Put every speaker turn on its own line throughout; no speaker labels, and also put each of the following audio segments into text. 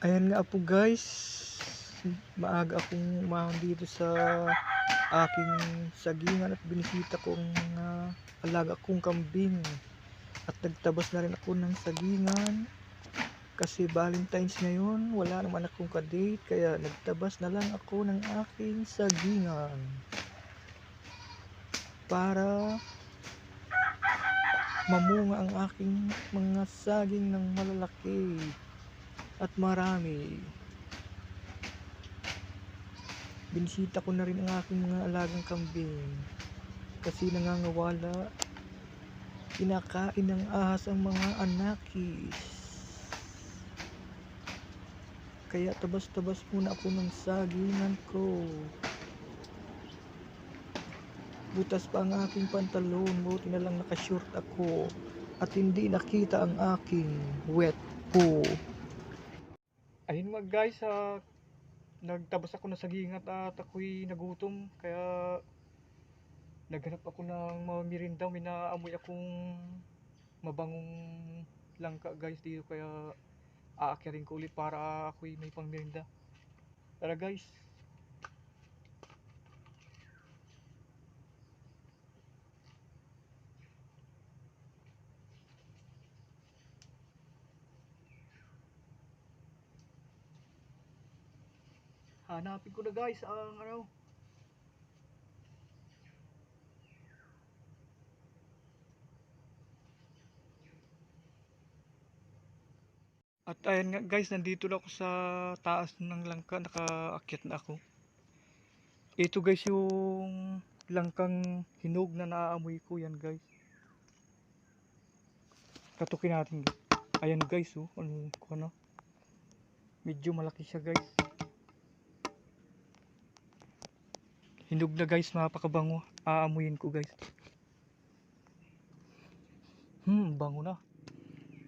Ayan nga po guys, maaga akong umahon dito sa aking sagingan at binisita ko ang mga alaga kong kambing. At nagtabas na rin ako ng sagingan kasi Valentine's ngayon, wala naman akong kadate kaya nagtabas na lang ako ng aking sagingan para mamunga ang aking mga saging ng malalaki at marami. Binisita ko na rin ang aking mga alagang kambing kasi nangangawala, kinakain ng ahas ang mga anakis. Kaya tabas-tabas muna ako ng sagingan ko. Butas pa ang aking pantalon, buti na lang nakashort ako at hindi nakita ang aking wet po. Ayun mga guys, nagtabas ako ng sagingan at ako'y nagutom kaya naghanap ako ng mga merinda. May naamoy akong mabangong langka guys dito kaya aakyarin ko ulit para ako'y may pang merinda. Tara guys. Hanapin ko na guys ang ano. At ayan nga guys, nandito na ako sa taas ng langka, nakaakyat na ako. Ito guys yung langkang hinog na naaamoy ko, yan guys. Katukin natin guys. Ayan guys, oh, ano, medyo malaki siya guys. Hinog na guys, mapakabango. Aamuyin ko guys. Bango na.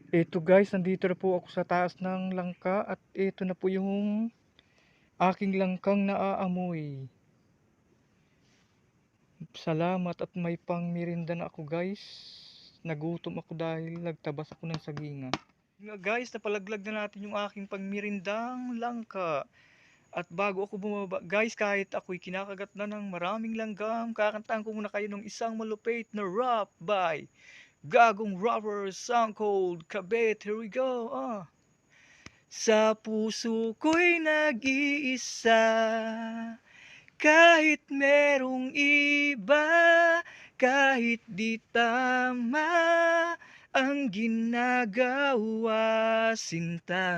Ito guys, nandito na po ako sa taas ng langka at ito na po yung aking langkang naaamoy. Salamat at may pang merinda na ako guys. Nagutom ako dahil nagtabas ako ng sagingan. Guys, napalaglag na natin yung aking pang merindang langka. At bago ako bumaba guys, kahit ako'y kinakagat na ng maraming langgam, kakantahan ko muna kayo ng isang malupit na rap by Gagong Rapper Sound Cold Kabit. Here we go. Sa puso ko'y nag-iisa, kahit merong iba, kahit di tama ang ginagawa, sinta.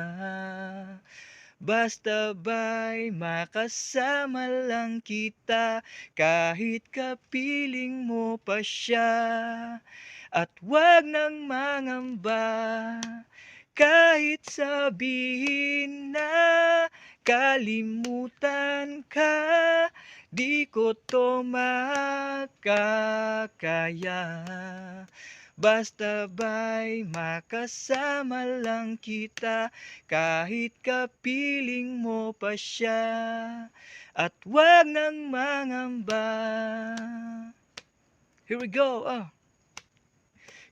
Basta ba'y makasama lang kita, kahit kapiling mo pa siya. At wag nang mangamba, kahit sabihin na kalimutan ka, di ko to makakaya. Basta ba'y makasama lang kita, kahit kapiling mo pa siya. At wag nang mangamba. Here we go.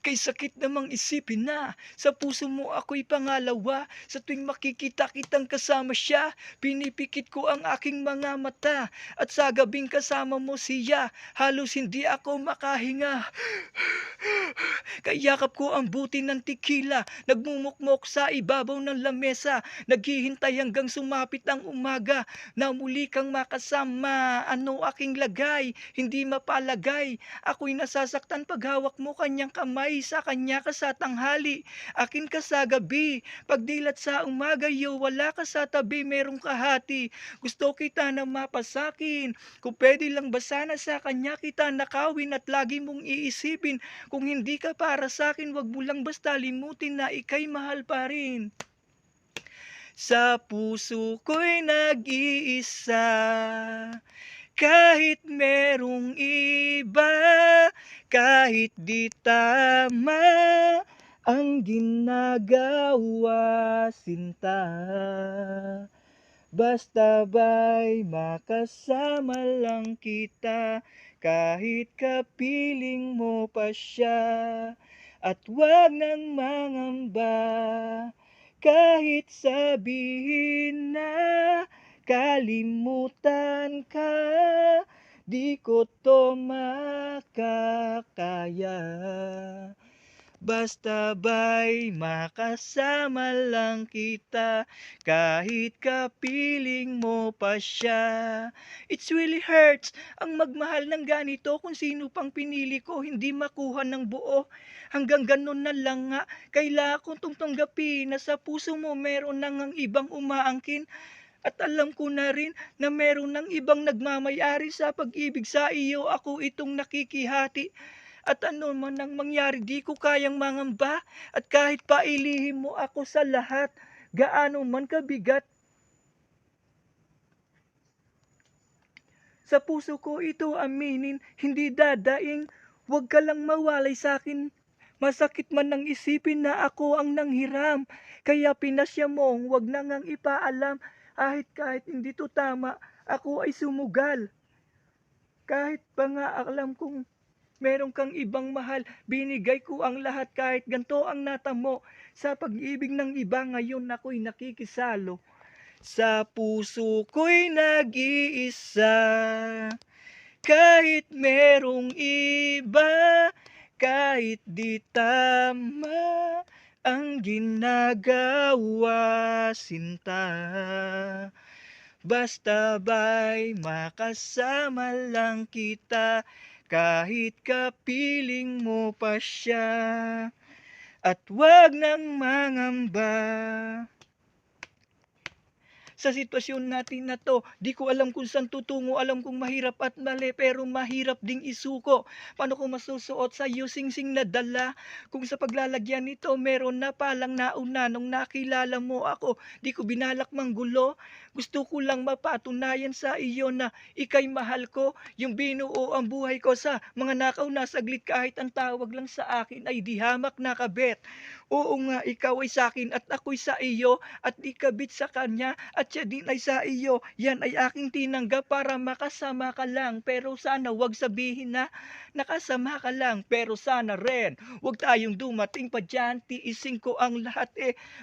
Kay sakit namang isipin na sa puso mo ako'y pangalawa. Sa tuwing makikita kitang kasama siya, pinipikit ko ang aking mga mata. At sa gabing kasama mo siya, halos hindi ako makahinga. Kayakap ko ang buti ng tikila, nagmumukmok sa ibabaw ng lamesa, naghihintay hanggang sumapit ang umaga, na muli kang makasama. Ano aking lagay, hindi mapalagay. Ako'y nasasaktan paghawak mo kanyang kamay, sa kanya ka sa tanghali, akin ka sa gabi. Pagdilat sa umaga, wala ka sa tabi, merong kahati. Gusto kita na mapasakin, kung pwede lang ba sana sa kanya kita nakawin, at lagi mong iisipin, kung hindi ka para sakin, wag mo lang basta limutin na ika'y mahal pa rin. Sa puso ko'y nag-iisa, kahit merong iba, kahit di tama ang ginagawa, sinta. Basta ba'y makasama lang kita, kahit kapiling mo pa siya. At wag nang mangamba, Kahit sabihin na kalimutan ka, di ko 'to makakaya. Basta ba'y makasama lang kita, kahit kapiling mo pa siya. It's really hurts ang magmahal ng ganito, kung sino pang pinili ko hindi makuha ng buo. Hanggang gano'n na lang nga, kailangan kong tanggapin na sa puso mo meron na ngang ibang umaangkin. At alam ko na rin na meron ng ibang nagmamay-ari sa pag-ibig sa iyo, ako itong nakikihati. At ano man ang mangyari di ko kayang mangamba, at kahit pa ilihim mo ako sa lahat, gaano man kabigat, sa puso ko ito aminin, hindi dadaing. Huwag ka lang mawalay sa'kin, masakit man ng isipin na ako ang nanghiram. Kaya pinasya mong huwag na ngang ipaalam, kahit hindi 'to tama, ako ay sumugal. Kahit pa nga alam kong meron kang ibang mahal, binigay ko ang lahat, kahit gan'to ang natamo. Sa pag-ibig ng iba ngayon ako'y nakikisalo. Sa puso ko'y nag-iisa, kahit merong iba, kahit di tama ang ginagawa, sinta. Basta ba'y makasama lang kita, kahit kapiling mo pa siya, at 'wag nang mangamba. Sa sitwasyon natin na 'to, di ko alam kung saan tutungo, alam kong mahirap at mali, pero mahirap ding isuko. Paano ko masusuot sa sa'yo singsing na dala, kung sa paglalagyan nito meron na palang nauna nung nakilala mo ako. Di ko binalak manggulo, gusto ko lang mapatunayan sa iyo na ika'y mahal ko, yung binuo ang buhay ko sa mga nakauna saglit, kahit ang tawag lang sa akin ay di hamak na kabit. Oo nga, ikaw ay sa'kin at ako'y sa iyo, at ikabit sa kanya at siya din ay sa iyo. Yan ay aking tinanggap para makasama ka lang, pero sana wag sabihin na nakasama ka lang, pero sana rin wag tayong dumating pa diyan, tiisin ko ang lahat,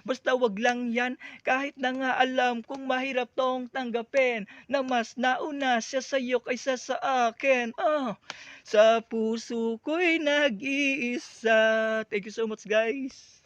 basta wag lang yan. Kahit na nga alam kong mahirap 'tong tanggapin, na mas nauna siya sa'yo kaysa sa akin, sa puso ko'y nag-iisa. Thank you so much, guys.